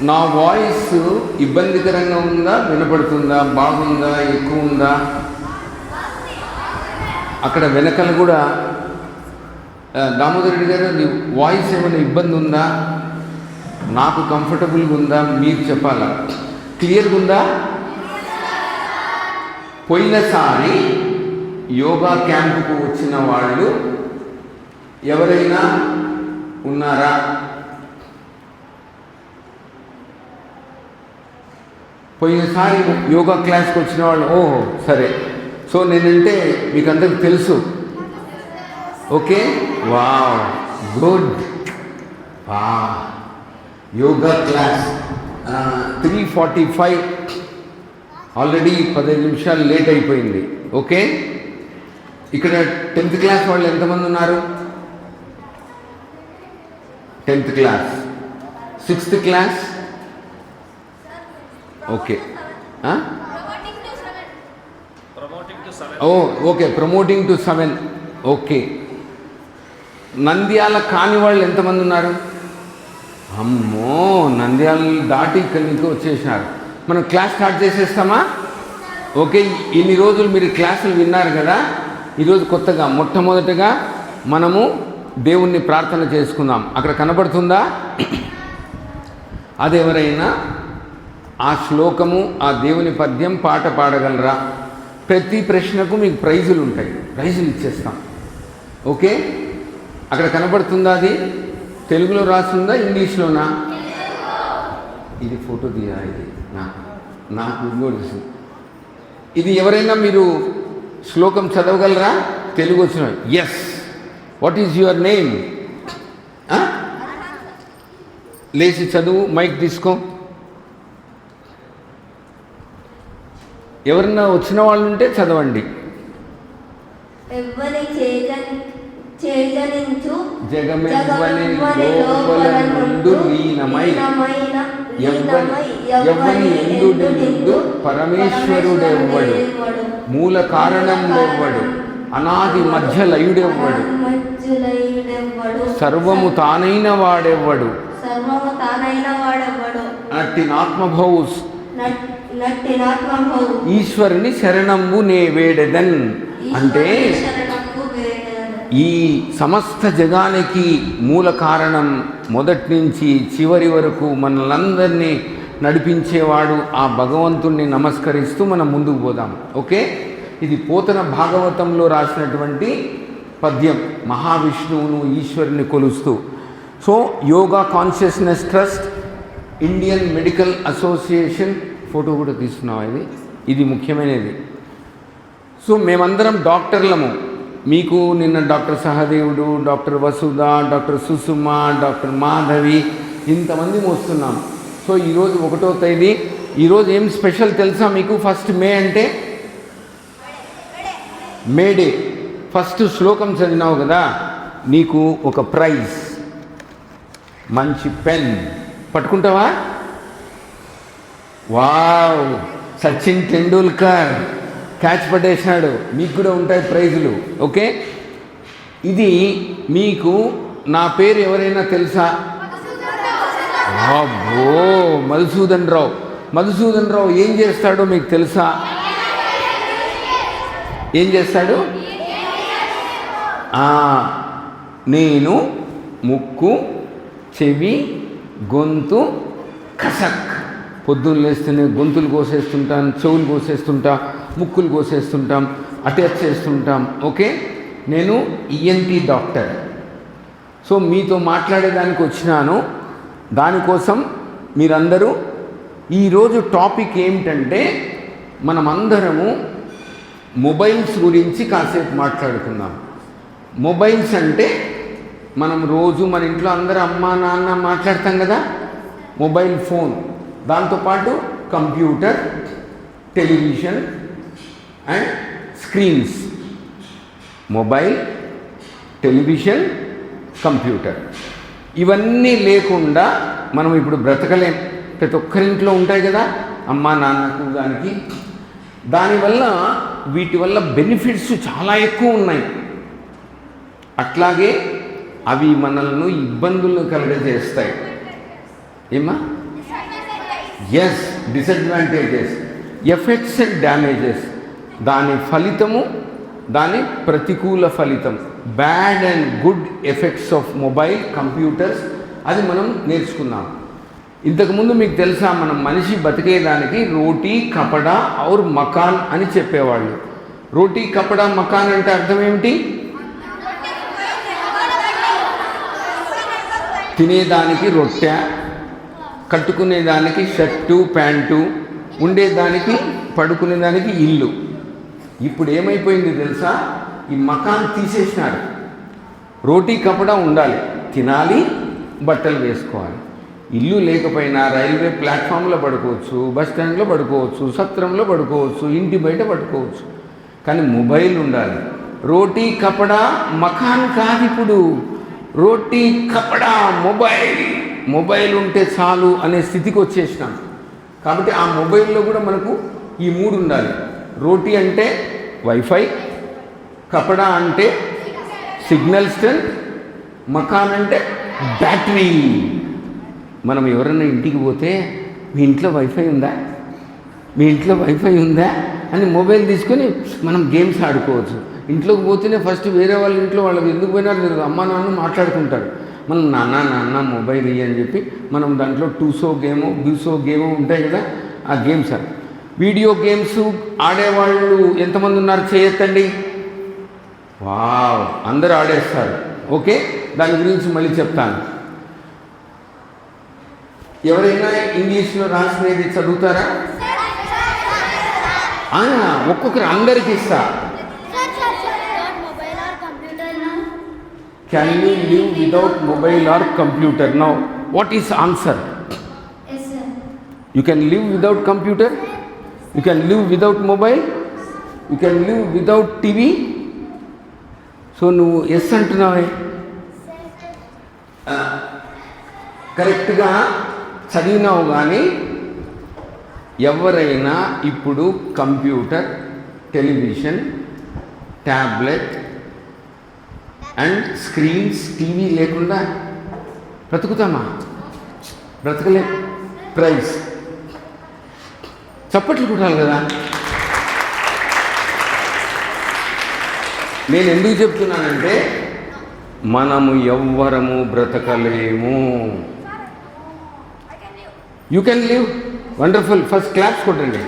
నా వాయిస్ ఇబ్బందికరంగా ఉందా, వినపడుతుందా, బాగుందా, ఎక్కువ ఉందా? అక్కడ వెనకలు కూడా దామోదర్ రెడ్డి గారు, నీ వాయిస్ ఏమైనా ఇబ్బంది ఉందా? నాకు కంఫర్టబుల్గా ఉందా? మీరు చెప్పాలా. క్లియర్గా ఉందా? పోయినసారి యోగా క్యాంపుకు వచ్చిన వాళ్ళు ఎవరైనా ఉన్నారా? పోయినసారి యోగా క్లాస్కి వచ్చిన వాళ్ళు, ఓహో సరే. సో నేనంటే మీకు అందరికి తెలుసు. Okay, wow, good. Yoga class 3:45, already 15 నిమిషాలు లేట్ అయిపోయింది. ఓకే, ఇక్కడ 10th క్లాస్ వాళ్ళు ఎంతమంది ఉన్నారు? 10th class. 6th class? Okay, okay, promoting to 7. Okay, Nandyal కాని వాళ్ళు ఎంతమంది ఉన్నారు? అమ్మో, నంద్యాల దాటి ఇక్కడి నుంచి వచ్చేసినారు. మనం క్లాస్ స్టార్ట్ చేసేస్తామా? ఓకే, ఇన్ని రోజులు మీరు క్లాసులు విన్నారు కదా. ఈరోజు కొత్తగా మొట్టమొదటిగా మనము దేవుణ్ణి ప్రార్థన చేసుకుందాం. అక్కడ కనబడుతుందా? అదెవరైనా ఆ శ్లోకము, ఆ దేవుని పద్యం పాట పాడగలరా? ప్రతి ప్రశ్నకు మీకు ప్రైజులు ఉంటాయి, ప్రైజులు ఇచ్చేస్తాం. ఓకే, అక్కడ కనబడుతుందా? అది తెలుగులో రాస్తుందా, ఇంగ్లీష్లోనా? ఇది ఫోటో తీయా, ఇది నాకు ఇంకోటి. ఇది ఎవరైనా మీరు శ్లోకం చదవగలరా? తెలుగు వచ్చిన? Yes. What is your name? లేచి చదువు, మైక్ తీసుకో. ఎవరన్నా వచ్చిన వాళ్ళు ఉంటే చదవండి. జగమెవ్వని లోపల నుండు లీనమై ఎవ్వని ఎందు పరమేశ్వరుడెవ్వడు, మూల కారణండెవ్వడు, అనాది మధ్య లయుడెవ్వడు, సర్వము తానైన వాడెవ్వడు, నట్టినాత్మభౌస్ ఈశ్వరుని శరణంబు నే వేడెదన్. అంటే ఈ సమస్త జగానికి మూల కారణం, మొదటి నుంచి చివరి వరకు మనలందరినీ నడిపించేవాడు ఆ భగవంతుణ్ణి నమస్కరిస్తూ మనం ముందుకు పోదాం. ఓకే, ఇది పోతన భాగవతంలో రాసినటువంటి పద్యం, మహావిష్ణువును ఈశ్వరుని కొలుస్తూ. So Yoga consciousness trust, Indian medical association photo కూడా తీసుకున్నాం. ఇది ముఖ్యమైనది. సో మేమందరం డాక్టర్లము. మీకు నిన్న డాక్టర్ సహదేవుడు, డాక్టర్ వసుధ, డాక్టర్ సుసుమ, డాక్టర్ మాధవి, ఇంతమంది వస్తున్నాం. సో ఈరోజు 1వ తేదీ. ఈరోజు ఏం స్పెషల్ తెలుసా మీకు? 1st మే అంటే మేడే. ఫస్ట్ శ్లోకం చదివినావు కదా, నీకు ఒక ప్రైజ్, మంచి పెన్ పట్టుకుంటావా? వావ్, సచిన్ టెండూల్కర్ క్యాచ్ పట్టేసినాడు. మీకు కూడా ఉంటాయి ప్రైజులు. ఓకే, ఇది మీకు నా పేరు ఎవరైనా తెలుసా? అబ్బో, మధుసూదన్ రావు. మధుసూదన్ రావు ఏం చేస్తాడో మీకు తెలుసా? ఏం చేస్తాడు? నేను ముక్కు, చెవి, గొంతు, కసక్. పొద్దున్న లేస్తేనే గొంతులు కోసేస్తుంటాం, చెవులు కోసేస్తుంటా, ముక్కులు కోసేస్తుంటాం, అటాచ్ చేస్తుంటాం. ఓకే, నేను ఈఎన్టీ డాక్టర్. సో మీతో మాట్లాడేదానికి వచ్చినాను. దానికోసం మీరందరూ ఈరోజు టాపిక్ ఏమిటంటే, మనమందరము మొబైల్స్ గురించి కాసేపు మాట్లాడుకుందాం. మొబైల్స్ అంటే మనం రోజు మన ఇంట్లో అందరూ అమ్మా నాన్న మాట్లాడతాం కదా, మొబైల్ ఫోన్, దాంతోపాటు computer, television and screens. Mobile, television, computer, ఇవన్నీ లేకుండా మనం ఇప్పుడు బ్రతకలేం. ప్రతి ఒక్కరింట్లో ఉంటాయి కదా, అమ్మా నాన్నకు దానికి. దానివల్ల వీటి వల్ల బెనిఫిట్స్ చాలా ఎక్కువ ఉన్నాయి. అట్లాగే అవి మనల్ని ఇబ్బందులను కలుగజేస్తాయి. ఏమా? Yes, disadvantages, effects and damages. దాని ఫలితము, దాని ప్రతికూల ఫలితం, bad and good effects of mobile computers, అది మనం నేర్చుకున్నాం. ఇంతకుముందు మీకు తెలుసా, మనం మనిషి బతికేదానికి రోటీ కపడా ఔర్ మకాన్ అని చెప్పేవాళ్ళు. రోటీ కపడా మకాన్ అంటే అర్థం ఏమిటి? తినేదానికి రొట్టె, కట్టుకునేదానికి షర్టు ప్యాంటు, ఉండేదానికి పడుకునేదానికి ఇల్లు. ఇప్పుడు ఏమైపోయింది తెలుసా, ఈ మకాన్ తీసేసినారు. రోటీ కపడా ఉండాలి, తినాలి, బట్టలు వేసుకోవాలి. ఇల్లు లేకపోయినా రైల్వే ప్లాట్ఫామ్లో పడుకోవచ్చు, బస్ స్టాండ్లో పడుకోవచ్చు, సత్రంలో పడుకోవచ్చు, ఇంటి బయట పడుకోవచ్చు. కానీ మొబైల్ ఉండాలి. రోటీ కపడా మకాన్ కాదు, ఇప్పుడు రోటీ కపడా మొబైల్. మొబైల్ ఉంటే చాలు అనే స్థితికి వచ్చేసినాం. కాబట్టి ఆ మొబైల్లో కూడా మనకు ఈ మూడు ఉండాలి. రోటీ అంటే వైఫై, కపడా అంటే సిగ్నల్ స్ట్రెంత్, మకాన్ అంటే బ్యాటరీ. మనం ఎవరన్నా ఇంటికి పోతే మీ ఇంట్లో వైఫై ఉందా, మీ ఇంట్లో వైఫై ఉందా అని మొబైల్ తీసుకొని మనం గేమ్స్ ఆడుకోవచ్చు. ఇంట్లోకి పోతేనే ఫస్ట్ వేరే వాళ్ళ ఇంట్లో వాళ్ళకి ఎందుకు పోయినారు తెలియదు, అమ్మ నాన్న మాట్లాడుకుంటారు. మనం నాన్న మొబైల్ ఇయ్యి అని చెప్పి మనం దాంట్లో టూసో గేమో బ్యూసో గేమో ఉంటాయి కదా, ఆ గేమ్స్ ఆడు. వీడియో గేమ్స్ ఆడేవాళ్ళు ఎంతమంది ఉన్నారు చేయొద్దండి. వావ్, అందరూ ఆడేస్తారు. ఓకే, దాని గురించి మళ్ళీ చెప్తాను. ఎవరైనా ఇంగ్లీష్లో రాసినది చదువుతారా? ఒక్కొక్కరు అందరికి ఇస్తా. Can you live without mobile or computer? Now, what is answer? Yes, sir. You can live without computer? You can live without mobile? You can live without TV? So, నువ్వు ఎస్ అంటున్నావే. కరెక్ట్గా చదివినావు. కానీ ఎవరైనా ఇప్పుడు computer, television, tablet and screens, TV లేకుండా బ్రతుకుతామా? బ్రతకలే. Praise చప్పట్లు కొట్టాలి కదా. నేను ఎందుకు చెప్తున్నానంటే మనము ఎవ్వరము బ్రతకలేము. You can live. Wonderful. First claps కొట్టండి.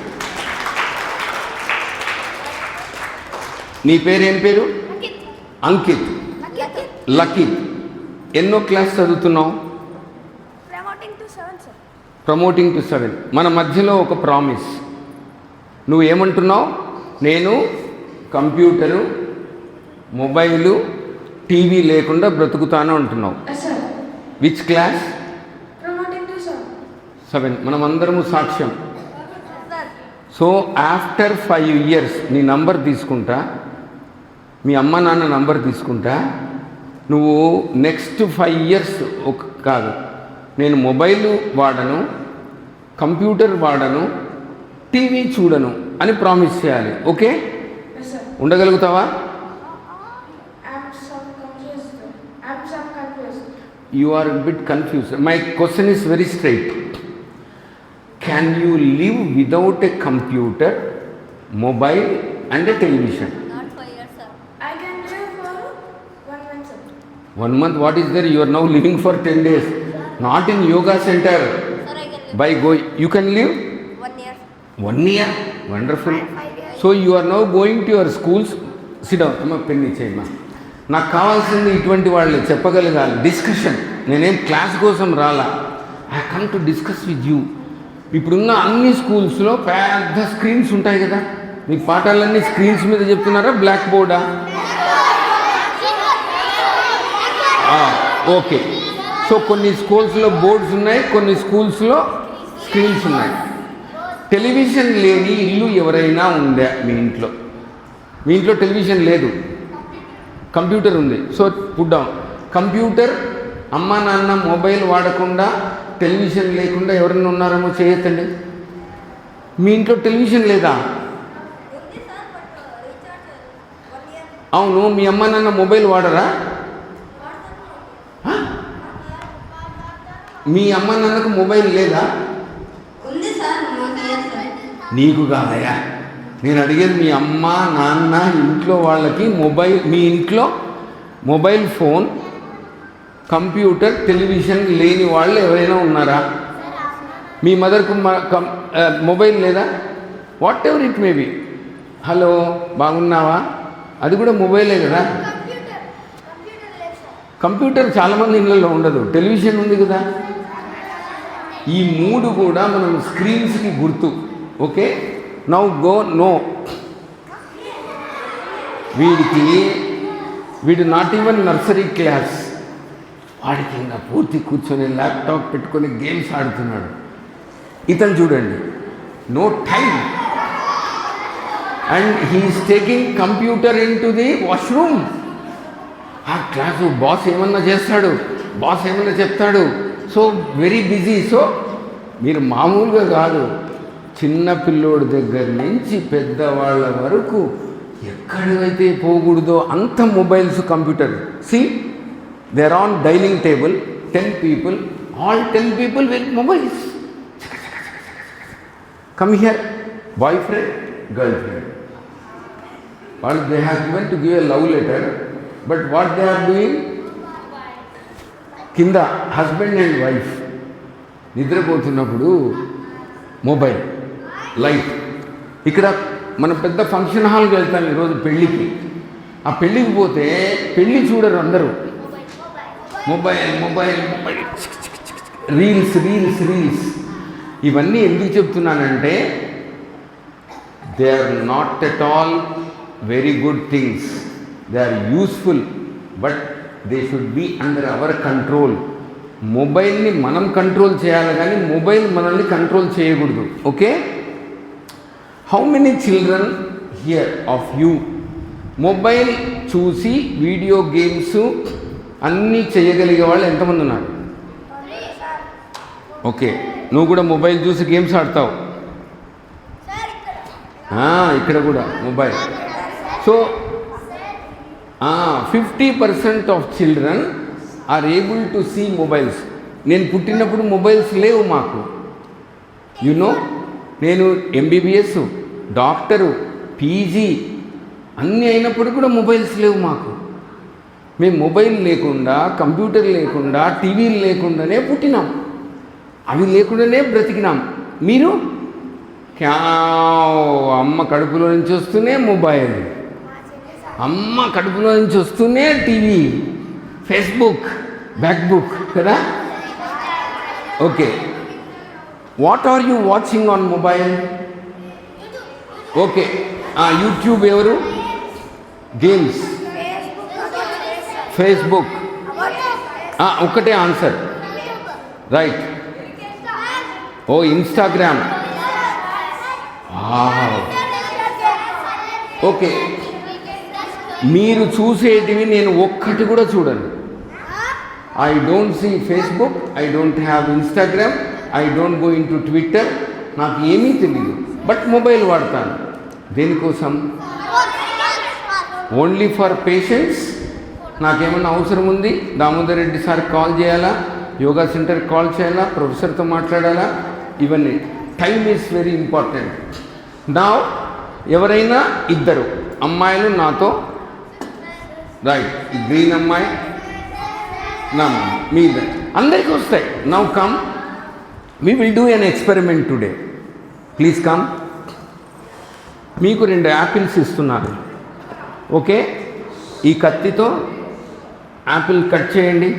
నీ పేరు ఏం పేరు? అంకిత్. లకిత్. ఎన్నో క్లాస్ చదువుతున్నావు? Promoting to 7. మన మధ్యలో ఒక ప్రామిస్. నువ్వు ఏమంటున్నావు? నేను కంప్యూటరు, మొబైలు, టీవీ లేకుండా బ్రతుకుతాను అంటున్నావు. Which class? 7. మనమందరము సాక్ష్యం. సో ఆఫ్టర్ 5 years నీ నంబర్ తీసుకుంటా, మీ అమ్మ నాన్న నంబర్ తీసుకుంటా, నువ్వు నెక్స్ట్ 5 years కాదు, నేను మొబైల్ వాడను, కంప్యూటర్ వాడను, టీవీ చూడను అని ప్రామిస్ చేయాలి. Okay, ఉండగలుగుతావా? You are a bit confused. My question is very straight. Can you live without a computer, mobile and a television? Not for years, sir. I can live for 1 month, sir. 1 month? What is there? You are now living for 10 days. Not in yoga center. Sir, I can live. By go, you can live? 1 year. 1 year? Wonderful. 5 years. So you are now going to your schools. Sit down. అమ్మ pen ఇచ్చేయమ్మా. నాకు కావాల్సింది ఇటువంటి వాళ్ళు చెప్పగలగాలి. Discussion. నేనేం class కోసం రాలా. I come to discuss with you. ఇప్పుడున్న అన్ని స్కూల్స్లో పెద్ద స్క్రీన్స్ ఉంటాయి కదా. మీకు పాఠాలన్నీ స్క్రీన్స్ మీద చెప్తున్నారా, బ్లాక్ బోర్డా? ఓకే. సో కొన్ని స్కూల్స్లో బోర్డ్స్ ఉన్నాయి, కొన్ని స్కూల్స్లో స్క్రీన్స్ ఉన్నాయి. టెలివిజన్ లేని ఇల్లు ఎవరైనా ఉందా మీ ఇంట్లో? మీ ఇంట్లో టెలివిజన్ లేదు, కంప్యూటర్ ఉంది. So put down. కంప్యూటర్, అమ్మ నాన్న మొబైల్ వాడకుండా, టెలివిజన్ లేకుండా ఎవరైనా ఉన్నారేమో చేయొద్దండి. మీ ఇంట్లో టెలివిజన్ లేదా? అవును, మీ అమ్మ నాన్న మొబైల్ వాడరా? మీ అమ్మ నాన్నకు మొబైల్ లేదా? ఉంది నీకు కాదయా, నేను అడిగేది మీ అమ్మ నాన్న ఇంట్లో వాళ్ళకి మీ ఇంట్లో మొబైల్ ఫోన్, కంప్యూటర్, టెలివిజన్ లేని వాళ్ళు ఎవరైనా ఉన్నారా? మీ మదర్కు మొబైల్ లేదా? What ever it may be. Hello, బాగున్నావా? అది కూడా మొబైలే కదా. కంప్యూటర్ చాలామంది ఇళ్ళల్లో ఉండదు, టెలివిజన్ ఉంది కదా. ఈ మూడు కూడా మనం స్క్రీన్స్కి గుర్తు. Okay, now go no. వీడు నాట్ ఈవెన్ నర్సరీ క్లాస్, వాడికి ఇంకా పూర్తి కూర్చొని ల్యాప్టాప్ పెట్టుకొని గేమ్స్ ఆడుతున్నాడు. ఇతను చూడండి, no time, and he's taking computer in to the washroom. ఆ క్లాసు బాస్ ఏమన్నా చేస్తాడు, బాస్ ఏమన్నా చెప్తాడు, సో వెరీ బిజీ. సో మీరు మామూలుగా కాదు, చిన్న పిల్లోడి దగ్గర నుంచి పెద్దవాళ్ళ వరకు ఎక్కడైతే పోకూడదో అంత mobiles, computer. See, they are on dining table, 10 people, all 10 people with mobiles. Come here, boyfriend, girlfriend. What they have given to give a love letter, but what they are doing? కింద husband and wife నిద్రపోతున్నప్పుడు mobile, light. ఇక్కడ మనం పెద్ద function హాల్కి వెళ్తాం ఈరోజు పెళ్ళికి. ఆ పెళ్ళికి పోతే పెళ్ళి చూడరు అందరూ, mobile mobile mobile, reels reels reels. ఇవన్నీ ఎందుకు చెప్తున్నానంటే, they are not at all very good things. They are useful, but they should be under our control. మొబైల్ని మనం కంట్రోల్ చేయాలి కానీ మొబైల్ మనల్ని కంట్రోల్ చేయకూడదు. Okay, how many children here of you mobile చూసి వీడియో గేమ్స్ అన్నీ చేయగలిగే వాళ్ళు ఎంతమంది ఉన్నారు? ఓకే, నువ్వు కూడా మొబైల్ చూసి గేమ్స్ ఆడతావు. ఇక్కడ కూడా mobile. So 50% of children are able to see mobiles. నేను పుట్టినప్పుడు మొబైల్స్ లేవు మాకు. యునో, నేను ఎంబీబీఎస్, డాక్టరు, పీజీ అన్నీ అయినప్పుడు కూడా మొబైల్స్ లేవు మాకు. మేము మొబైల్ లేకుండా, కంప్యూటర్ లేకుండా, టీవీలు లేకుండానే పుట్టినాం, అవి లేకుండానే బ్రతికినాం. మీరు అమ్మ కడుపులో నుంచి వస్తూనే మొబైల్, అమ్మ కడుపులో నుంచి వస్తూనే టీవీ, ఫేస్బుక్, బ్యాక్బుక్ కదా. Okay, what are you watching on mobile? Okay, YouTube ఎవరు? Games, Facebook. ఒక్కటే answer, right. Oh Instagram. Okay, మీరు చూసేటివి నేను ఒక్కటి కూడా చూడను. I don't see Facebook, I don't have Instagram, I don't go in to Twitter. నాకు ఏమీ తెలియదు, బట్ మొబైల్ వాడతాను. దేనికోసం? Only for patients. నాకేమన్నా అవసరం ఉంది, దామోదర్ రెడ్డి సార్ కాల్ చేయాలా, యోగా సెంటర్కి కాల్ చేయాలా, ప్రొఫెసర్తో మాట్లాడాలా, ఇవన్నీ. Time is very important. నా ఎవరైనా ఇద్దరు అమ్మాయిలు నాతో, రైట్, గ్రీన్ అమ్మాయి నా మీద అందరికీ వస్తాయి. Now come, we will do an experiment today. Please come. మీకు 2 యాపిల్స్ ఇస్తున్నారు. ఓకే, ఈ కత్తితో యాపిల్ కట్ చేయండి.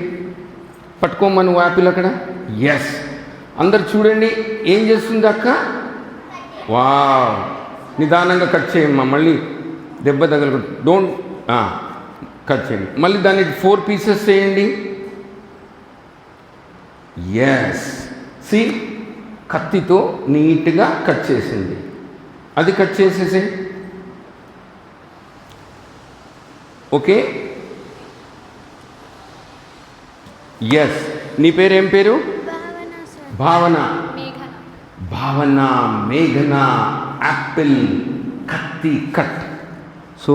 పట్టుకోమను యాపిల్ అక్కడ. ఎస్, అందరు చూడండి ఏం చేస్తుంది అక్క. వా, నిదానంగా కట్ చేయమ్మా, మళ్ళీ దెబ్బ తగలదు. డోంట్ కట్ చేయండి. మళ్ళీ దాన్ని 4 pieces చేయండి. ఎస్, సి, కత్తితో నీట్గా కట్ చేసింది. అది కట్ చేసేసి. Okay, yes. నీ పేరు ఏం పేరు? భావన. భావన, మేఘన, యాపిల్, కత్తి, కట్. సో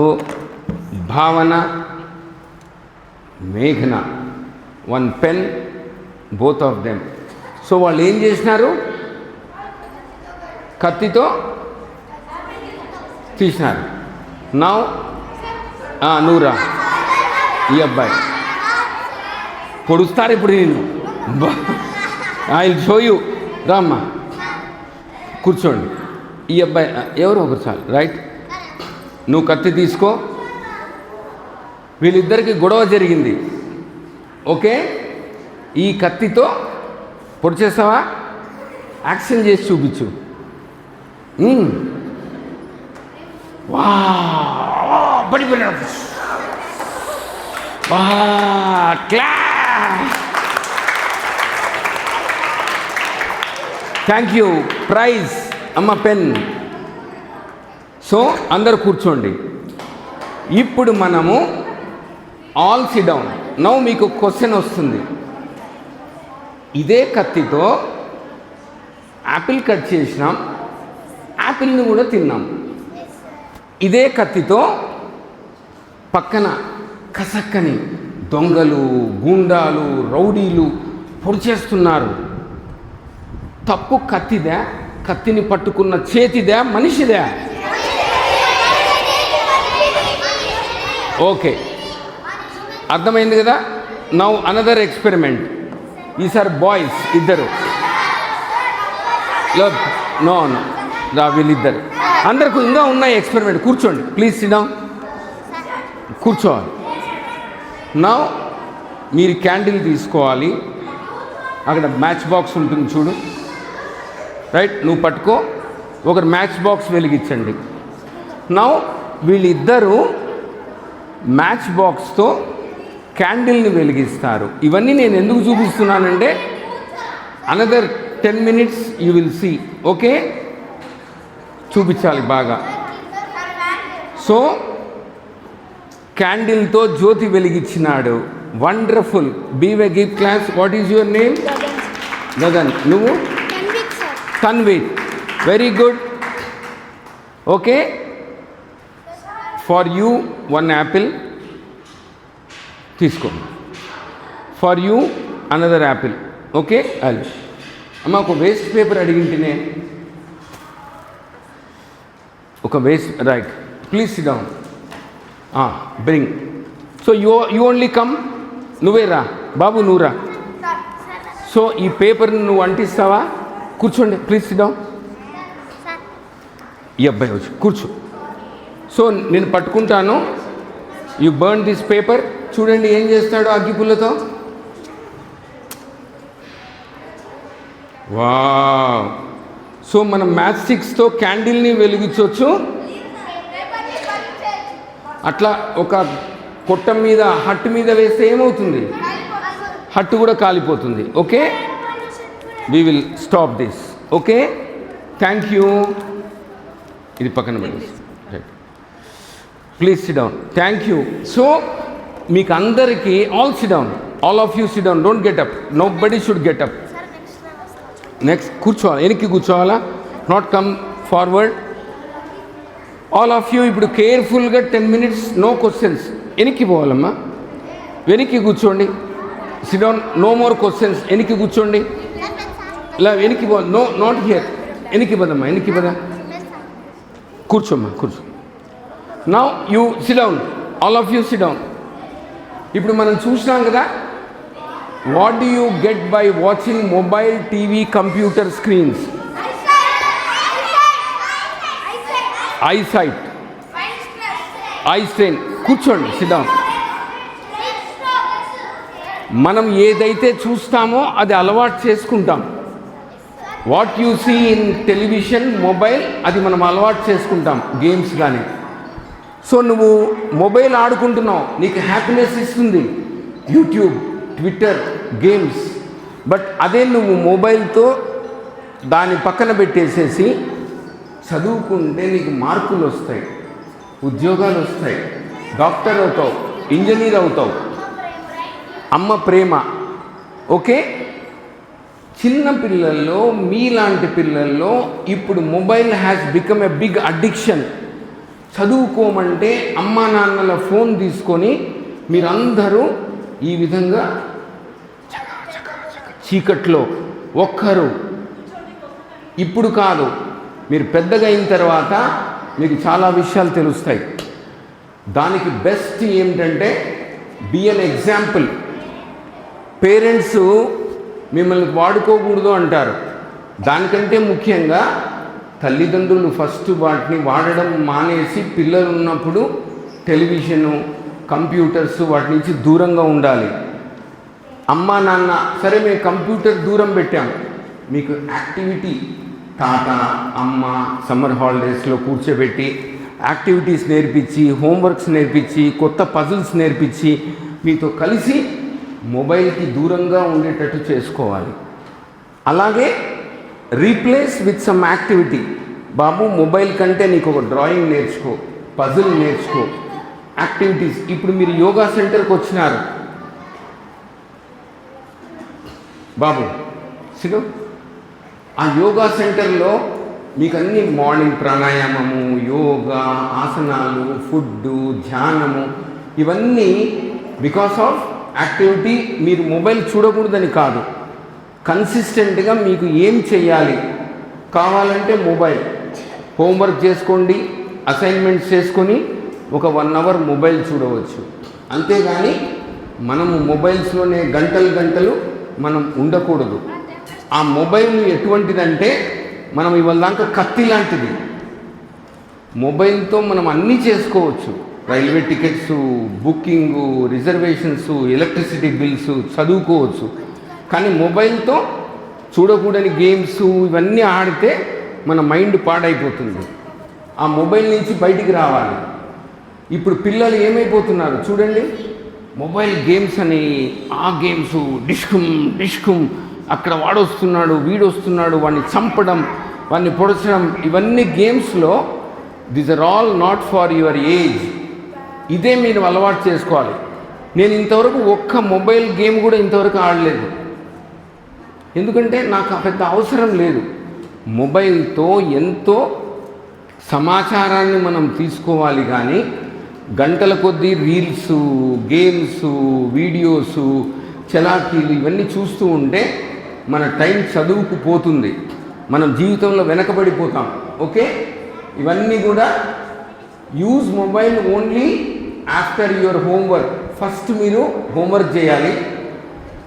భావన, మేఘన, 1 pen, both of them. So వాళ్ళు ఏం చేసినారు? కత్తితో తీసినారు. నౌ నువ్వురా, ఈ అబ్బాయి పొడుస్తారు ఇప్పుడు నేను. I will show you. రామ్మా కూర్చోండి. ఈ అబ్బాయి ఎవరు ఒకరు చాలు. రైట్, నువ్వు కత్తి తీసుకో. వీళ్ళిద్దరికి గొడవ జరిగింది. ఓకే, ఈ కత్తితో పొడి చేస్తావా? యాక్షన్ చేసి చూపించు. వా బడి థ్యాంక్ యూ. ప్రైజ్ అమ్మ పెన్. సో అందరు కూర్చోండి. ఇప్పుడు మనము ఆల్ సిట్ డౌన్. నౌ మీకు క్వశ్చన్ వస్తుంది. ఇదే కత్తితో యాపిల్ కట్ చేసినాం, యాపిల్ని కూడా తిన్నాం. ఇదే కత్తితో పక్కన కసక్కని దొంగలు, గూండాలు, రౌడీలు పొడి చేస్తున్నారు. తప్పు కత్తిదే? కత్తిని పట్టుకున్న చేతిదే? మనిషిదే? ఓకే, అర్థమైంది కదా. Now another experiment. ఈసారి బాయ్స్ ఇద్దరు. నో నో రా, వీళ్ళిద్దరు. అందరికి ఇంకా ఉన్నాయి ఎక్స్పెరిమెంట్. కూర్చోండి ప్లీజ్, సిట్ డౌన్. కూర్చోవాలి. నౌ మీరు క్యాండిల్ తీసుకోవాలి. అక్కడ మ్యాచ్ బాక్స్ ఉంటుంది చూడు. రైట్, నువ్వు పట్టుకో. ఒకరు మ్యాచ్ బాక్స్ వెలిగించండి. నౌ వీళ్ళిద్దరూ మ్యాచ్ బాక్స్తో క్యాండిల్ని వెలిగిస్తారు. ఇవన్నీ నేను ఎందుకు చూపిస్తున్నానంటే another 10 minutes you will see. Okay, చూపించాలి బాగా. సో క్యాండిల్తో జ్యోతి వెలిగించినాడు. వండర్ఫుల్. బీవే give class. What is your name? Gagan. నువ్వు? Tanvith. Very good. Okay, for you 1 apple. తీసుకో. For you another apple. Okay, అది అమ్మ ఒక వేస్ట్ పేపర్ అడిగింటేనే. ఒక waste, right. Please sit down. Bring. So you only come. నువ్వే రా బాబు, నువ్వు రా. సో ఈ పేపర్ని నువ్వు అంటిస్తావా? కూర్చోండి ప్లీజ్, సిట్ డౌన్. ఈ అబ్బాయి వచ్చి కూర్చో. సో నేను పట్టుకుంటాను. You burn this paper. చూడండి ఏం చేస్తాడు అగ్గిపుల్లతో. వావ్. సో మనం మ్యాచ్ స్టిక్స్తో క్యాండిల్ని వెలిగించవచ్చు. అట్లా ఒక కొట్టం మీద, హట్టు మీద వేస్తే ఏమవుతుంది? హట్టు కూడా కాలిపోతుంది. Okay, we will stop this. Okay, thank you. ఇది పక్కన పెట్టేసి. Right, please sit down. Thank you. So మీకు అందరికీ all sit down. All of you sit down. Don't get up. Nobody should get up. Next కూర్చోవాలి. వెనక్కి కూర్చోవాలా, not come forward. All of you ఇప్పుడు కేర్ఫుల్గా 10 minutes, నో క్వశ్చన్స్. వెనక్కి పోవాలమ్మా. వెనక్కి కూర్చోండి. Sit down. No more questions. వెనక్కి కూర్చోండి. ఇలా వెనక్కి పో. No, not here. వెనక్కి పదమ్మా, వెనక్కి పద. కూర్చోమ్మా, కూర్చో. Now you sit down. All of you sit down. ఇప్పుడు మనం చూసినాం కదా, what do you get by watching mobile, TV, computer screens? Eyesight. Eye strain. కూర్చోండి, సిట్ డౌన్. మనం ఏదైతే చూస్తామో అది అలవాటు చేసుకుంటాం. What you see in television, mobile, అది మనం అలవాటు చేసుకుంటాం. గేమ్స్ కానీ. సో నువ్వు మొబైల్ ఆడుకుంటున్నావు, నీకు హ్యాపీనెస్ ఇస్తుంది. YouTube, Twitter, games. బట్ అదే నువ్వు మొబైల్తో దాన్ని పక్కన పెట్టేసేసి చదువుకుంటే నీకు మార్కులు వస్తాయి, ఉద్యోగాలు వస్తాయి, డాక్టర్ అవుతావు, ఇంజనీర్ అవుతావు. అమ్మ ప్రేమ. ఓకే, చిన్న పిల్లల్లో, మీలాంటి పిల్లల్లో ఇప్పుడు mobile has become a big addiction. చదువుకోమంటే అమ్మా నాన్నల ఫోన్ తీసుకొని మీరందరూ ఈ విధంగా చీకట్లో ఒక్కరు. ఇప్పుడు కాదు, మీరు పెద్దగా అయిన తర్వాత మీకు చాలా విషయాలు తెలుస్తాయి. దానికి బెస్ట్ ఏమిటంటే బీ అన్ ఎగ్జాంపుల్. పేరెంట్స్ మిమ్మల్ని వాడుకోకూడదు అంటారు. దానికంటే ముఖ్యంగా తల్లిదండ్రులు ఫస్ట్ వాటిని వాడడం మానేసి పిల్లలు ఉన్నప్పుడు టెలివిజను, కంప్యూటర్స్ వాటి నుంచి దూరంగా ఉండాలి. అమ్మా నాన్న సరే మేము కంప్యూటర్ దూరం పెట్టాం, మీకు యాక్టివిటీ తాత అమ్మ సమ్మర్ హాలిడేస్లో కూర్చోబెట్టి యాక్టివిటీస్ నేర్పించి, హోంవర్క్స్ నేర్పించి, కొత్త పజిల్స్ నేర్పించి మీతో కలిసి మొబైల్కి దూరంగా ఉండేటట్టు చేసుకోవాలి. అలాగే replace with some activity. Babu mobile కంటే నీకు ఒక డ్రాయింగ్ నేర్చుకో, పజిల్ నేర్చుకో, యాక్టివిటీస్. ఇప్పుడు మీరు యోగా సెంటర్కి వచ్చినారు, బాబు సిను ఆ యోగా సెంటర్లో మీకు అన్ని మార్నింగ్ ప్రాణాయామము, యోగా, ఆసనాలు, ఫుడ్డు, ధ్యానము ఇవన్నీ బికాస్ ఆఫ్ యాక్టివిటీ. మీరు మొబైల్ చూడకూడదని కాదు, కన్సిస్టెంట్గా మీకు ఏం చేయాలి కావాలంటే మొబైల్ హోంవర్క్ చేసుకోండి, అసైన్మెంట్స్ చేసుకొని ఒక 1 అవర్ మొబైల్ చూడవచ్చు. అంతేగాని మనము మొబైల్స్లోనే గంటలు మనం ఉండకూడదు. ఆ మొబైల్ ఎటువంటిదంటే మనం ఇవాళ దాకా కత్తి లాంటిది. మొబైల్తో మనం అన్నీ చేసుకోవచ్చు. Railway tickets booking, reservations, electricity bills, చదువుకోవచ్చు. కానీ మొబైల్తో చూడకూడని గేమ్స్ ఇవన్నీ ఆడితే మన మైండ్ పాడైపోతుంది. ఆ మొబైల్ నుంచి బయటికి రావాలి. ఇప్పుడు పిల్లలు ఏమైపోతున్నారు చూడండి, మొబైల్ గేమ్స్ అని, ఆ గేమ్స్ డిష్కుమ్ అక్కడ వాడొస్తున్నాడు, వీడొస్తున్నాడు, వాడిని చంపడం, వాడిని పొడచడం, ఇవన్నీ గేమ్స్లో these are all not for your age. ఇదే మీరు అలవాటు చేసుకోవాలి. నేను ఇంతవరకు ఒక్క మొబైల్ గేమ్ కూడా ఇంతవరకు ఆడలేదు. ఎందుకంటే నాకు పెద్ద అవసరం లేదు. మొబైల్తో ఎంతో సమాచారాన్ని మనం తీసుకోవాలి, కానీ గంటల కొద్దీ రీల్స్, గేమ్స్, వీడియోస్, చలాకీలు ఇవన్నీ చూస్తూ ఉంటే మన టైం చదువుకు పోతుంది, మనం జీవితంలో వెనకబడిపోతాం. ఓకే, ఇవన్నీ కూడా use mobile only after your homework. First మీరు హోంవర్క్ చేయాలి,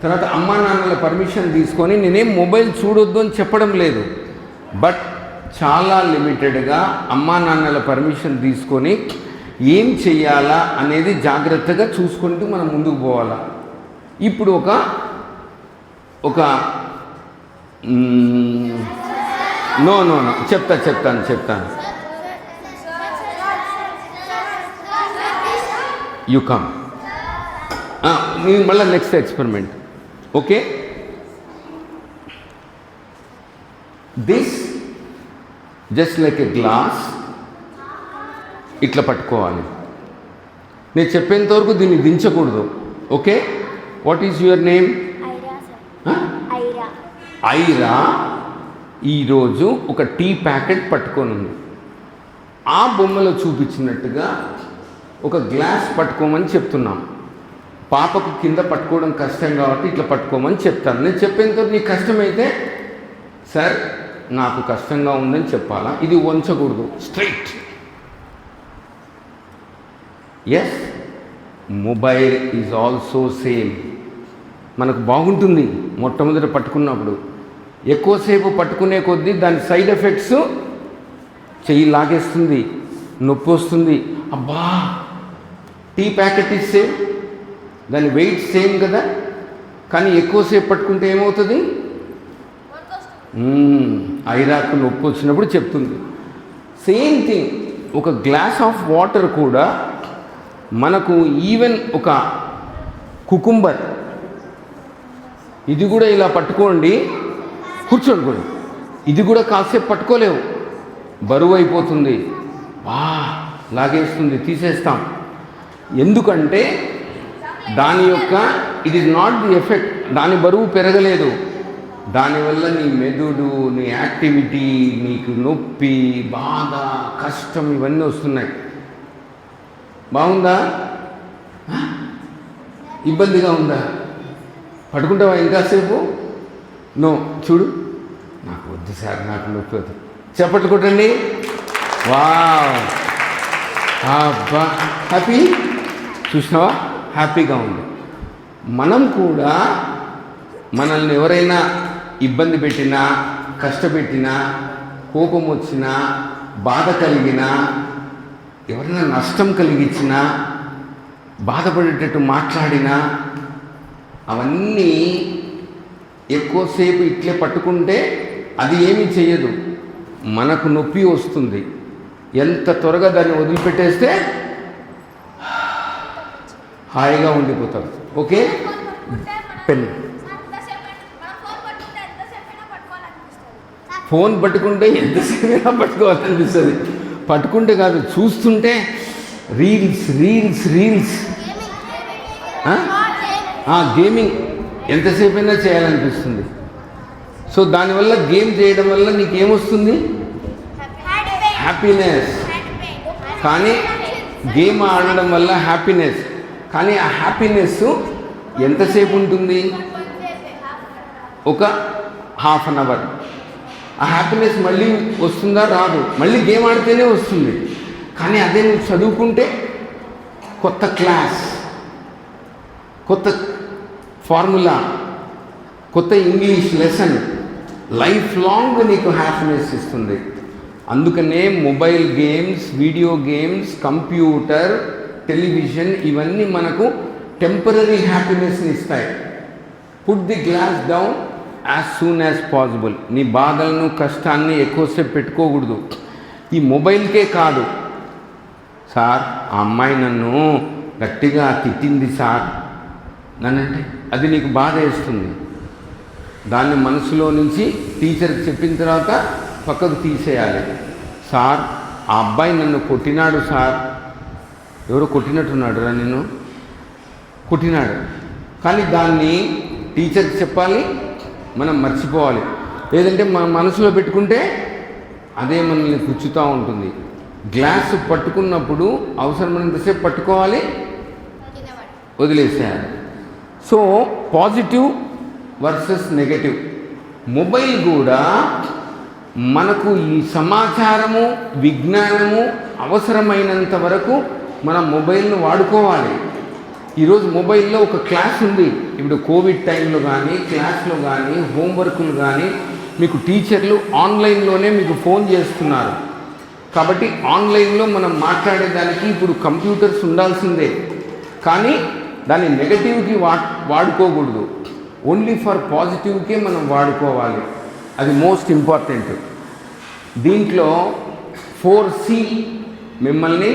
తర్వాత అమ్మా నాన్నల పర్మిషన్ తీసుకొని. నేనేం మొబైల్ చూడొద్దు అని చెప్పడం లేదు, బట్ చాలా లిమిటెడ్గా అమ్మా నాన్నల పర్మిషన్ తీసుకొని ఏం చెయ్యాలా అనేది జాగ్రత్తగా చూసుకుంటూ మనం ముందుకు పోవాలా. ఇప్పుడు ఒక నో చెప్తాను. You come. మళ్ళీ next experiment. Okay, this just like a glass ఇట్లా పట్టుకోవాలి. నేను చెప్పేంత వరకు దీన్ని దించకూడదు. ఓకే, what is your name? Aira ఈరోజు ఒక టీ ప్యాకెట్ పట్టుకొని ఉంది. ఆ బొమ్మలో చూపించినట్టుగా ఒక గ్లాస్ పట్టుకోమని చెప్తున్నాం. పాపకు కింద పట్టుకోవడం కష్టం కాబట్టి ఇట్లా పట్టుకోమని చెప్తాను. నేను చెప్పేంతవరకు నీకు కష్టమైతే సార్ నాకు కష్టంగా ఉందని చెప్పాలా. ఇది వంచకూడదు, straight. Yes, mobile is also same. మనకు బాగుంటుంది మొట్టమొదట పట్టుకున్నప్పుడు, ఎక్కువసేపు పట్టుకునే కొద్దీ దాని సైడ్ ఎఫెక్ట్స్ చెయ్యి లాగేస్తుంది, నొప్పి వస్తుంది. అబ్బా, టీ ప్యాకెట్ ఇస్ సేమ్, దాని వెయిట్ సేమ్ కదా, కానీ ఎక్కువసేపు పట్టుకుంటే ఏమవుతుంది? ఐరాకు నొప్పి వచ్చినప్పుడు చెప్తుంది. సేమ్ థింగ్, ఒక గ్లాస్ ఆఫ్ వాటర్ కూడా మనకు ఈవెన్ ఒక కుకుంబర్ ఇది కూడా ఇలా పట్టుకోండి, కూర్చోండి కూడా, ఇది కూడా కాసేపు పట్టుకోలేవు, బరువు అయిపోతుంది, లాగేస్తుంది, తీసేస్తాం. ఎందుకంటే దాని యొక్క it is not the effect, దాని బరువు పెరగలేదు, దానివల్ల నీ మెదడు, నీ యాక్టివిటీ, నీకు నొప్పి, బాధ, కష్టం ఇవన్నీ వస్తున్నాయి. బాగుందా? ఇబ్బందిగా ఉందా? పట్టుకుంటావా ఇంకాసేపు? నో, చూడు, నాకు వద్దు సార్, నాకు నొప్పి వద్దు. చప్పట్లు కొట్టండి. వావ్, అబ్బా, హ్యాపీ. చూసినావా, హ్యాపీగా ఉంది. మనం కూడా మనల్ని ఎవరైనా ఇబ్బంది పెట్టినా, కష్టపెట్టినా, కోపం వచ్చినా, బాధ కలిగినా, ఎవరైనా నష్టం కలిగించినా, బాధపడేటట్టు మాట్లాడినా, అవన్నీ ఎక్కువసేపు ఇట్లే పట్టుకుంటే అది ఏమీ చేయదు, మనకు నొప్పి వస్తుంది. ఎంత త్వరగా దాన్ని వదిలిపెట్టేస్తే హాయిగా ఉండిపోతారు. ఓకే, పెన్ ఫోన్ పట్టుకుంటే ఎంతసేపు పట్టుకోవాలనిపిస్తుంది. పట్టుకుంటే కాదు, చూస్తుంటే రీల్స్ రీల్స్ రీల్స్, గేమింగ్ ఎంతసేపు అయినా చేయాలనిపిస్తుంది. సో దానివల్ల గేమ్ చేయడం వల్ల నీకేమొస్తుంది? హ్యాపీనెస్. కానీ గేమ్ ఆడడం వల్ల హ్యాపీనెస్, కానీ ఆ హ్యాపీనెస్ ఎంతసేపు ఉంటుంది? ఒక హాఫ్ అన్ అవర్. ఆ హ్యాపీనెస్ మళ్ళీ వస్తుందా? రాదు. మళ్ళీ గేమ్ ఆడితేనే వస్తుంది. కానీ అదే నువ్వు చదువుకుంటే కొత్త క్లాస్, కొత్త ఫార్ములా, కొత్త ఇంగ్లీష్ లెసన్, లైఫ్ లాంగ్ నీకు హ్యాపీనెస్ ఇస్తుంది. అందుకనే mobile games, video games, computer, television ఇవన్నీ మనకు టెంపరీ హ్యాపీనెస్ని ఇస్తాయి. Put the glass down as soon as possible. నీ బాధలను, కష్టాన్ని ఎక్కువసేపు పెట్టుకోకూడదు. ఈ మొబైల్కే కాదు. సార్, ఆ అమ్మాయి నన్ను గట్టిగా తిట్టింది సార్ నన్నంటే, అది నీకు బాధ వేస్తుంది. దాన్ని మనసులో నుంచి టీచర్కి చెప్పిన తర్వాత పక్కకు తీసేయాలి. సార్, ఆ అబ్బాయి నన్ను కొట్టినాడు సార్. ఎవరో కొట్టినట్టున్నాడు రా, నిన్ను కొట్టినాడు. కానీ దాన్ని టీచర్కి చెప్పాలి, మనం మర్చిపోవాలి. లేదంటే మన మనసులో పెట్టుకుంటే అదే మనల్ని గుచ్చుతూ ఉంటుంది. గ్లాసు పట్టుకున్నప్పుడు అవసరమైనంతసేపు పట్టుకోవాలి, వదిలేసేయాలి. So positive versus negative. Mobile కూడా మనకు ఈ సమాచారము, విజ్ఞానము అవసరమైనంత వరకు మనం మొబైల్ను వాడుకోవాలి. ఈరోజు మొబైల్లో ఒక క్లాస్ ఉంది. ఇప్పుడు కోవిడ్ టైంలో కానీ, క్లాస్లో కానీ, హోంవర్కులు కానీ మీకు టీచర్లు ఆన్లైన్లోనే మీకు ఫోన్ చేస్తున్నారు. కాబట్టి ఆన్లైన్లో మనం మాట్లాడేదానికి ఇప్పుడు కంప్యూటర్స్ ఉండాల్సిందే. కానీ దాన్ని నెగటివ్కి వాడుకోకూడదు. ఓన్లీ ఫర్ పాజిటివ్కే మనం వాడుకోవాలి. అది మోస్ట్ ఇంపార్టెంట్. దీంట్లో 4C మిమ్మల్ని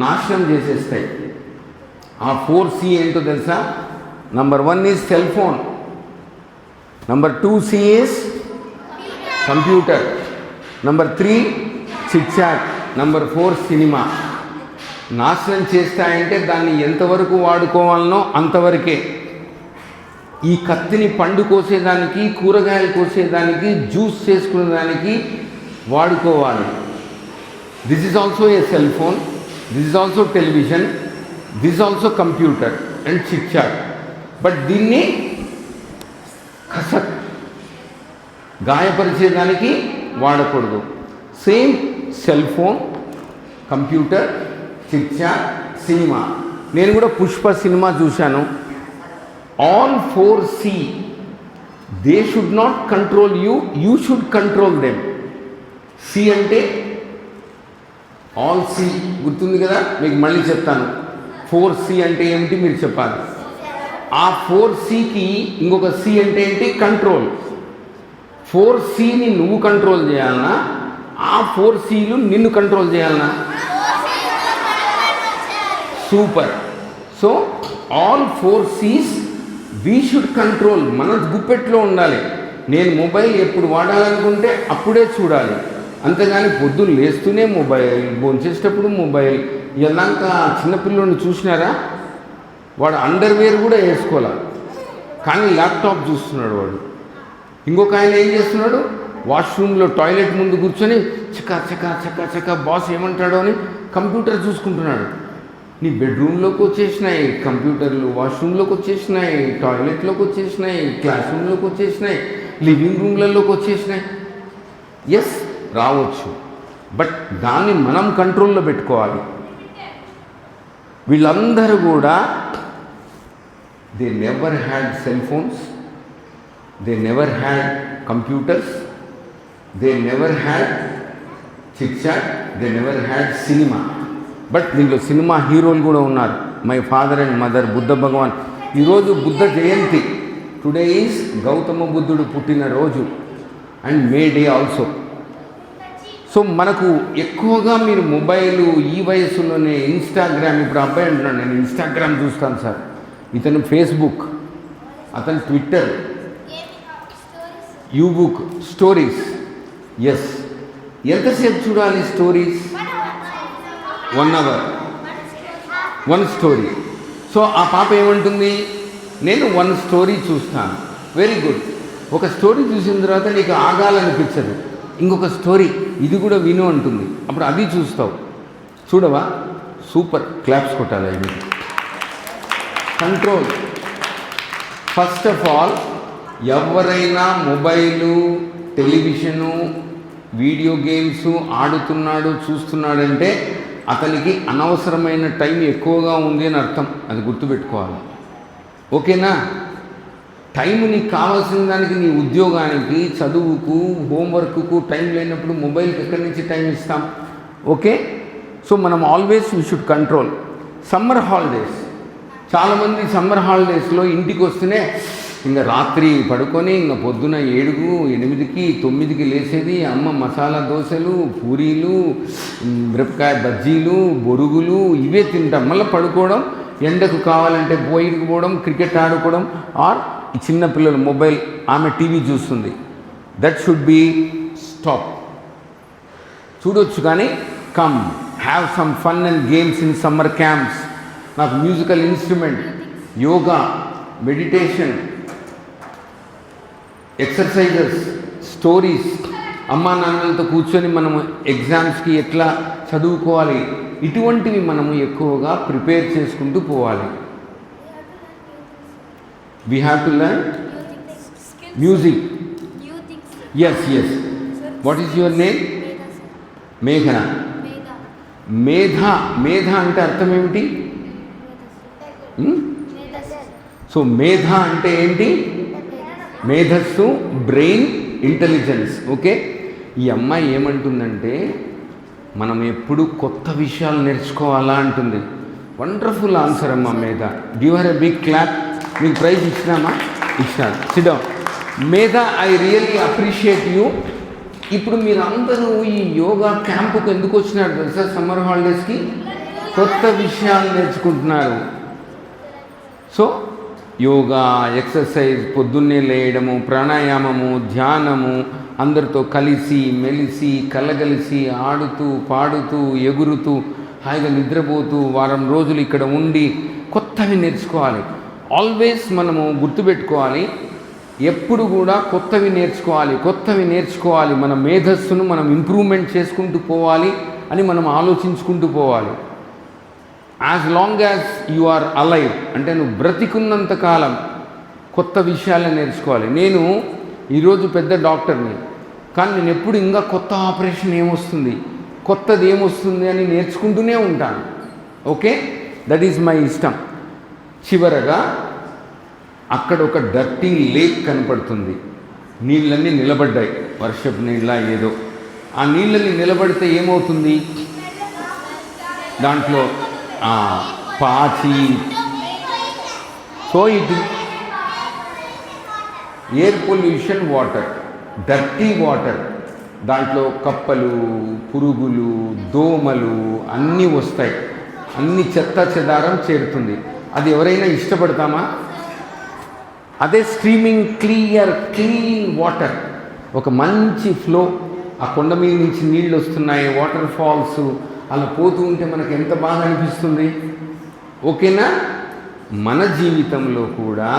నాశనం చేసేస్తాయి. ఆ 4C ఏంటో తెలుసా? Number 1 is cell phone, number 2C is computer, number 3 chit chat, number 4 cinema. నాశనం చేస్తాయంటే దాన్ని ఎంతవరకు వాడుకోవాలనో అంతవరకే. ఈ కత్తిని పండు కోసేదానికి, కూరగాయలు కోసేదానికి, జ్యూస్ చేసుకునేదానికి వాడుకోవాలి. This is also a cell phone, this is also television, this also computer and chit chat. But దీన్ని కసక్ గాయపరిచేదానికి వాడకూడదు. Same cell phone, computer, chit chat, cinema. నేను కూడా పుష్ప సినిమా చూశాను. All 4C, they should not control you, you should control them. C అంటే all C గుర్తుంది కదా, మీకు మళ్ళీ చెప్తాను. 4C అంటే ఏమిటి మీరు చెప్పాలి. ఆ 4Cకి ఇంకొక సి అంటే ఏంటి? కంట్రోల్. 4Cని నువ్వు కంట్రోల్ చేయాలన్నా, ఆ 4Cలు నిన్ను కంట్రోల్ చేయాలన్నా? Super. So all 4Cs we should control. మన గుప్పెట్లో ఉండాలి. నేను మొబైల్ ఎప్పుడు వాడాలనుకుంటే అప్పుడే చూడాలి. అంతేగాని పొద్దున్న లేస్తూనే మొబైల్, భోంచేసేటప్పుడు మొబైల్. ఎలాక చిన్నపిల్లని చూసినారా, వాడు అండర్వేర్ కూడా వేసుకోవాలి, కానీ ల్యాప్టాప్ చూస్తున్నాడు వాడు. ఇంకొక ఆయన ఏం చేస్తున్నాడు, వాష్రూమ్లో టాయిలెట్ ముందు కూర్చొని చకా చకా చకా చకా బాస్ ఏమంటాడో అని కంప్యూటర్ చూసుకుంటున్నాడు. నీ బెడ్రూమ్లోకి వచ్చేసినాయి కంప్యూటర్లు, వాష్రూమ్లోకి వచ్చేసినాయి, టాయిలెట్లోకి వచ్చేసినాయి, క్లాస్ రూమ్లోకి వచ్చేసినాయి, లివింగ్ రూమ్లలోకి వచ్చేసినాయి. ఎస్ రావచ్చు, బట్ దాన్ని మనం కంట్రోల్లో పెట్టుకోవాలి. వీళ్ళందరూ కూడా they never had cell phones, they never had computers, they never had chit chat, they never had cinema. But దీంట్లో సినిమా హీరోలు కూడా ఉన్నారు. My father and mother, Buddha Bhagavan. ఈరోజు బుద్ధ జయంతి. టుడే ఈజ్ గౌతమ బుద్ధుడు పుట్టిన రోజు and May Day also. So మనకు ఎక్కువగా మీరు మొబైలు ఈ వయసులోనే ఇన్స్టాగ్రామ్, ఇప్పుడు అబ్బాయి అంటున్నాను నేను ఇన్స్టాగ్రామ్ చూస్తాను సార్, ఇతను ఫేస్బుక్, అతను ట్విట్టర్, యూబుక్, స్టోరీస్. ఎస్, ఎంతసేపు చూడాలి స్టోరీస్? 1 hour, 1 story. సో ఆ పాప ఏమంటుంది, నేను 1 స్టోరీ చూస్తాను. Very good. ఒక స్టోరీ చూసిన తర్వాత నీకు ఆగాలనిపించదు, ఇంకొక స్టోరీ ఇది కూడా విను అంటుంది, అప్పుడు అది చూస్తావు. చూడవా? సూపర్, క్లాప్స్ కొట్టాలి. ఇది కంట్రోల్. ఫస్ట్ ఆఫ్ ఆల్ ఎవరైనా మొబైలు, టెలివిజను, వీడియో గేమ్స్ ఆడుతున్నాడు, చూస్తున్నాడంటే అతనికి అనవసరమైన టైం ఎక్కువగా ఉంది అని అర్థం. అది గుర్తుపెట్టుకోవాలి. ఓకేనా? టైం నీకు కావాల్సిన దానికి, నీ ఉద్యోగానికి, చదువుకు, హోంవర్క్కు టైం లేనప్పుడు మొబైల్కి ఎక్కడి నుంచి టైం ఇస్తాం? ఓకే. సో మనం always we should control. Summer holidays, చాలామంది సమ్మర్ హాలిడేస్లో ఇంటికి వస్తేనే ఇంకా రాత్రి పడుకొని ఇంకా పొద్దున 7, 8, 9కి లేచేది. అమ్మ మసాలా దోశలు, పూరీలు, మిరపకాయ బజ్జీలు, బొరుగులు ఇవే తింటాం. మళ్ళీ పడుకోవడం, ఎండకు కావాలంటే బయటకు పోవడం, క్రికెట్ ఆడుకోవడం, ఆర్ చిన్నపిల్లలు మొబైల్, ఆమె టీవీ చూస్తుంది. That should be stop. చూడొచ్చు కానీ come have some fun and games in summer camps. నాకు musical instrument, yoga, meditation, exercises, stories, అమ్మా నాన్నలతో కూర్చొని మనము ఎగ్జామ్స్కి ఎట్లా చదువుకోవాలి, ఇటువంటివి మనము ఎక్కువగా ప్రిపేర్ చేసుకుంటూ పోవాలి. We have to learn music. Yes yes. What is your name? మేఘన. మేధ. మేధ అంటే అర్థం ఏమిటి? సో మేధ అంటే ఏంటి? మేధస్సు, బ్రెయిన్, ఇంటెలిజెన్స్. ఓకే. ఈ అమ్మాయి ఏమంటుందంటే మనం ఎప్పుడు కొత్త విషయాలు నేర్చుకోవాలా అంటుంది. వండర్ఫుల్ ఆన్సర్ అమ్మా Medha. Give her a big clap. మీకు ప్రైజ్ ఇచ్చినామా? ఇచ్చినారు. Sit down. Medha, I really appreciate you. ఇప్పుడు మీరందరూ ఈ యోగా క్యాంపుకు ఎందుకు వచ్చినారు తెలుసా? సమ్మర్ హాలిడేస్కి కొత్త విషయాలు నేర్చుకుంటున్నారు. సో యోగా, ఎక్సర్సైజ్, పొద్దున్నే లేయడము, ప్రాణాయామము, ధ్యానము, అందరితో కలిసి మెలిసి కలగలిసి ఆడుతూ పాడుతూ ఎగురుతూ హాయిగా నిద్రపోతూ వారం రోజులు ఇక్కడ ఉండి కొత్తవి నేర్చుకోవాలి. ఆల్వేస్ మనము గుర్తుపెట్టుకోవాలి, ఎప్పుడు కూడా కొత్తవి నేర్చుకోవాలి, కొత్తవి నేర్చుకోవాలి. మన మేధస్సును మనం ఇంప్రూవ్మెంట్ చేసుకుంటూ పోవాలి అని మనం ఆలోచించుకుంటూ పోవాలి. As long as you are alive, అంటే నువ్వు బ్రతికున్నంత కాలం కొత్త విషయాలను నేర్చుకోవాలి. నేను ఈరోజు పెద్ద డాక్టర్ని, కానీ నేను ఎప్పుడు ఇంకా కొత్త ఆపరేషన్ ఏమొస్తుంది, కొత్తది ఏమొస్తుంది అని నేర్చుకుంటూనే ఉంటాను. ఓకే, దట్ ఈజ్ మై ఇష్టం. చివరగా అక్కడ ఒక డర్టీ లేక్ కనపడుతుంది. నీళ్ళన్నీ నిలబడ్డాయి, వర్షపు నీళ్ళ ఏదో. ఆ నీళ్ళని నిలబడితే ఏమవుతుంది? దాంట్లో పాచి, so it air pollution water, dirty water. దాంట్లో కప్పలు, పురుగులు, దోమలు అన్నీ వస్తాయి, అన్ని చెత్త చెదారం చేరుతుంది. అది ఎవరైనా ఇష్టపడతామా? అదే స్ట్రీమింగ్ క్లీన్ వాటర్, ఒక మంచి ఫ్లో, ఆ కొండ మీద నుంచి నీళ్ళు వస్తున్నాయి, వాటర్ ఫాల్స్ అలా పోతూ ఉంటే మనకు ఎంత బాగా అనిపిస్తుంది. ఓకేనా? మన జీవితంలో కూడా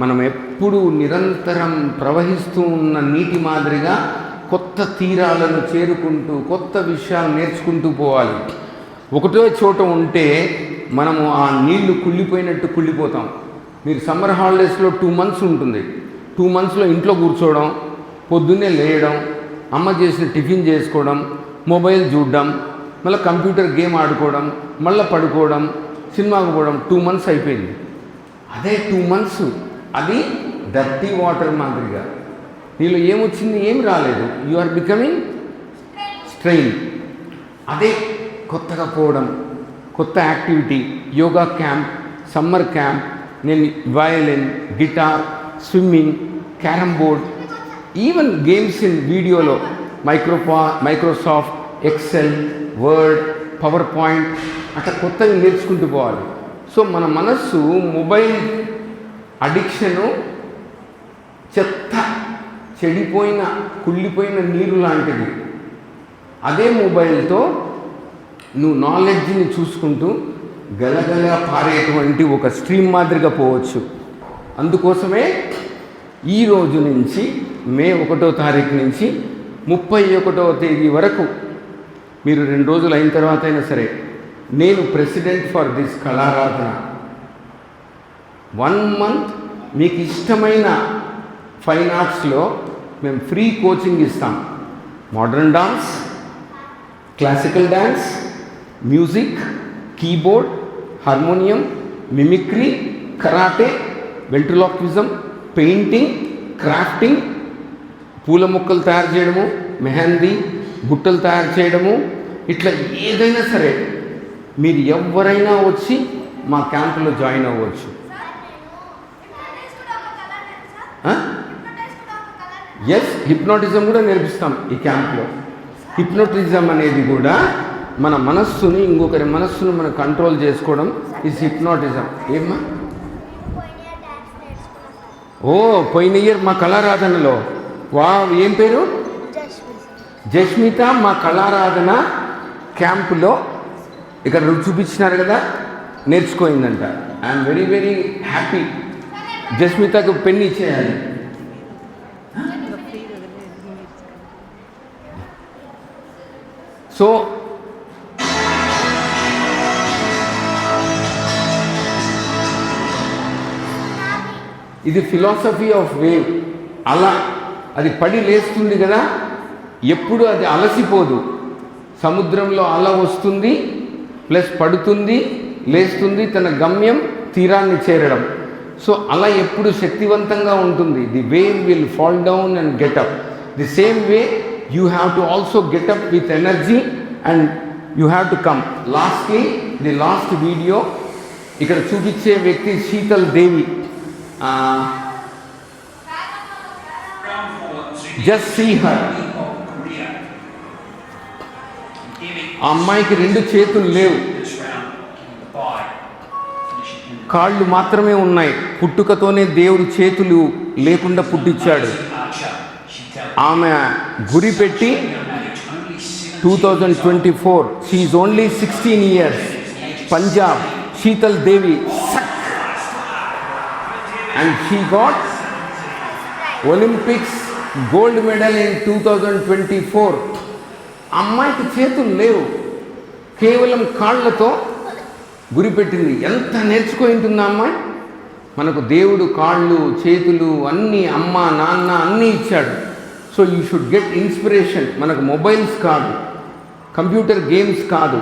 మనం ఎప్పుడూ నిరంతరం ప్రవహిస్తూ ఉన్న నీటి మాదిరిగా కొత్త తీరాలను చేరుకుంటూ కొత్త విషయాలు నేర్చుకుంటూ పోవాలి. ఒకటే చోట ఉంటే మనము ఆ నీళ్లు కుళ్ళిపోయినట్టు కుళ్ళిపోతాం. మీరు సమ్మర్ హాలిడేస్లో 2 months ఉంటుంది. 2 monthsలో ఇంట్లో కూర్చోవడం, పొద్దున్నే లేయడం, అమ్మ చేసిన టిఫిన్ చేసుకోవడం, మొబైల్ చూడడం, మళ్ళీ కంప్యూటర్ గేమ్ ఆడుకోవడం, మళ్ళీ పడుకోవడం, సినిమాకు పోవడం. 2 months అయిపోయింది. అదే 2 months అది డర్టీ వాటర్ మాదిరిగా నీలో ఏమొచ్చింది, ఏం రాలేదు. You are becoming strain. అదే కొత్తగా పోవడం, కొత్త activity, yoga camp, summer camp, నేను violin, guitar, swimming, carrom board, even games in వీడియోలో Microsoft, Excel, Word, PowerPoint అట్లా కొత్తగా నేర్చుకుంటూ పోవాలి. సో మన మనస్సు మొబైల్ అడిక్షను చెత్త, చెడిపోయిన, కుళ్ళిపోయిన నీరు లాంటిది. అదే మొబైల్తో నువ్వు నాలెడ్జ్ని చూసుకుంటూ గలగల పారేటువంటి ఒక స్ట్రీమ్ మాదిరిగా పోవచ్చు. అందుకోసమే ఈ రోజు నుంచి మే 1వ తారీఖు నుంచి 31వ తేదీ వరకు మీరు 2 రోజులు అయిన తర్వాత అయినా సరే, నేను ప్రెసిడెంట్ ఫర్ దిస్ కళారాధన 1 month మీకు ఇష్టమైన ఫైన్ ఆర్ట్స్లో మేము ఫ్రీ కోచింగ్ ఇస్తాం. Modern dance, classical dance, music, keyboard, harmonium, mimicry, karate, ventriloquism, painting, crafting, పూల మొక్కలు తయారు చేయడము, మెహందీ, బుట్టలు తయారు చేయడము, ఇట్లా ఏదైనా సరే మీరు ఎవరైనా వచ్చి మా క్యాంపులో జాయిన్ అవ్వచ్చు. ఎస్, హిప్నోటిజం కూడా నేర్పిస్తాం ఈ క్యాంప్లో. హిప్నోటిజం అనేది కూడా మన మనస్సుని, ఇంకొకరి మనస్సును మనం కంట్రోల్ చేసుకోవడం ఈజ్ హిప్నోటిజం. ఏమ్మా? ఓ, పోయిన ఇయర్ మా కళారాధనలో ఏం పేరు? జస్మిత మా కళారాధన క్యాంపులో ఇక్కడ చూపించినారు కదా, నేర్చుకోయిందంట. I'm very very happy. జస్మితకు పెన్ ఇచ్చేయాలి. సో ఇది ఫిలాసఫీ ఆఫ్ వేవ్. అలా అది పడి లేస్తుంది కదా, ఎప్పుడు అది అలసిపోదు. సముద్రంలో అల వస్తుంది, ప్లస్ పడుతుంది, లేస్తుంది, తన గమ్యం తీరాన్ని చేరడం. సో అలా ఎప్పుడు శక్తివంతంగా ఉంటుంది. The wave will fall down and get up. The same way you have to also get up with energy and you have to come. Lastly the last video ఇక్కడ చూపించే వ్యక్తి Sheetal Devi. Just see her. ఆ అమ్మాయికి 2 చేతులు లేవు, కాళ్ళు మాత్రమే ఉన్నాయి. పుట్టుకతోనే దేవుడు చేతులు లేకుండా పుట్టించాడు. ఆమె గురి పెట్టి 2024, she is only 16 years, Punjab, Sheetal Devi, and she got Olympics gold medal in 2024. అమ్మాయికి చేతులు లేవు, కేవలం కాళ్ళతో గురిపెట్టింది. ఎంత నేర్చుకొని ఉంటుంది అమ్మాయి. మనకు దేవుడు కాళ్ళు, చేతులు అన్నీ, అమ్మ నాన్న అన్నీ ఇచ్చాడు. So you should get inspiration. మనకు మొబైల్స్ కాదు, కంప్యూటర్ గేమ్స్ కాదు,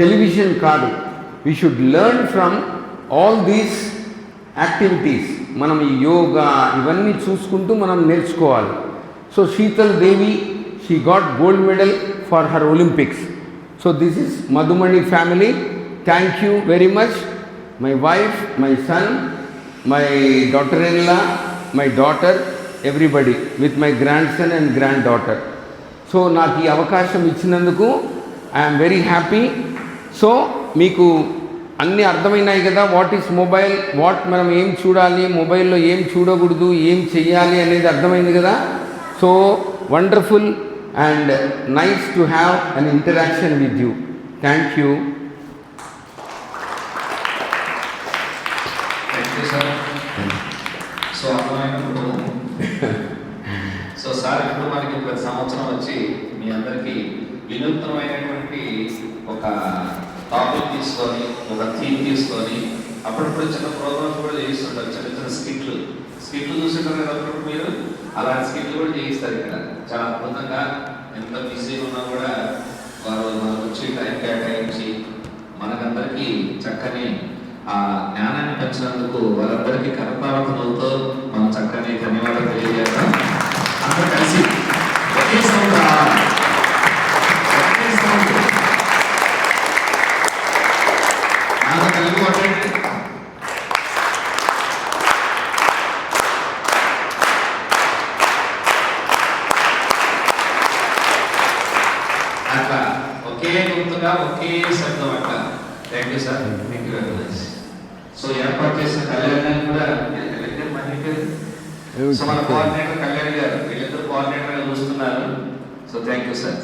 టెలివిజన్ కాదు. We should learn from all these activities. మనం ఈ యోగా ఇవన్నీ చూసుకుంటూ మనం నేర్చుకోవాలి. So Sheetal Devi, she got gold medal for her Olympics. So this is Madhumani family. Thank you very much. My wife, my son, my daughter in law, my daughter, everybody with my grandson and granddaughter. So నాకు ఈ అవకాశం ఇచ్చినందుకు I'm very happy. So మీకు అన్నీ అర్థమైనాయి కదా, what is mobile, మనం ఏం చూడాలి, మొబైల్లో ఏం చూడకూడదు, ఏం చెయ్యాలి అనేది అర్థమైంది కదా. So wonderful and nice to have an interaction with you. Thank you. So అర్థమైనప్పుడు సో సార్ ఇప్పుడు మనకి ప్రతి సంవత్సరం వచ్చి మీ అందరికీ వినూత్నమైనటువంటి ఒక టాపిక్ తీసుకొని, ఒక థీమ్ తీసుకొని అప్పుడప్పుడు చిన్న ప్రోగ్రామ్స్ కూడా చేయిస్తుంటారు. చిన్న చిన్న స్కిట్లు చూస్తుంటారు కదా అప్పుడప్పుడు మీరు. అలాంటి స్కిట్లు కూడా చేయిస్తారు ఇక్కడ. చాలా అద్భుతంగా, ఎంత బిజీగా ఉన్నా కూడా మనకందరికీ చక్కని ఆ జ్ఞానాన్ని పంచినందుకు వారందరికీ కరతాళతో మనం చక్కని ధన్యవాదాలు తెలియజేద్దాం. అందరూ కలిసి ఒకే సౌండ్ రావాలి. ఒకే సౌండ్ నాకు కలిగి కొట్టండి. అట్లా ఒకే గుర్తుగా ఒకే శబ్దం అట్లా. Thank you sir, thank you very much. So ఏర్పాటు చేసిన కళ్యాణాన్ని కూడా సో మన కోఆర్డినేటర్ కళ్యాణ్ గారు, వీళ్ళిద్దరు కోఆర్డినేటర్ గా చూస్తున్నారు. So thank you sir.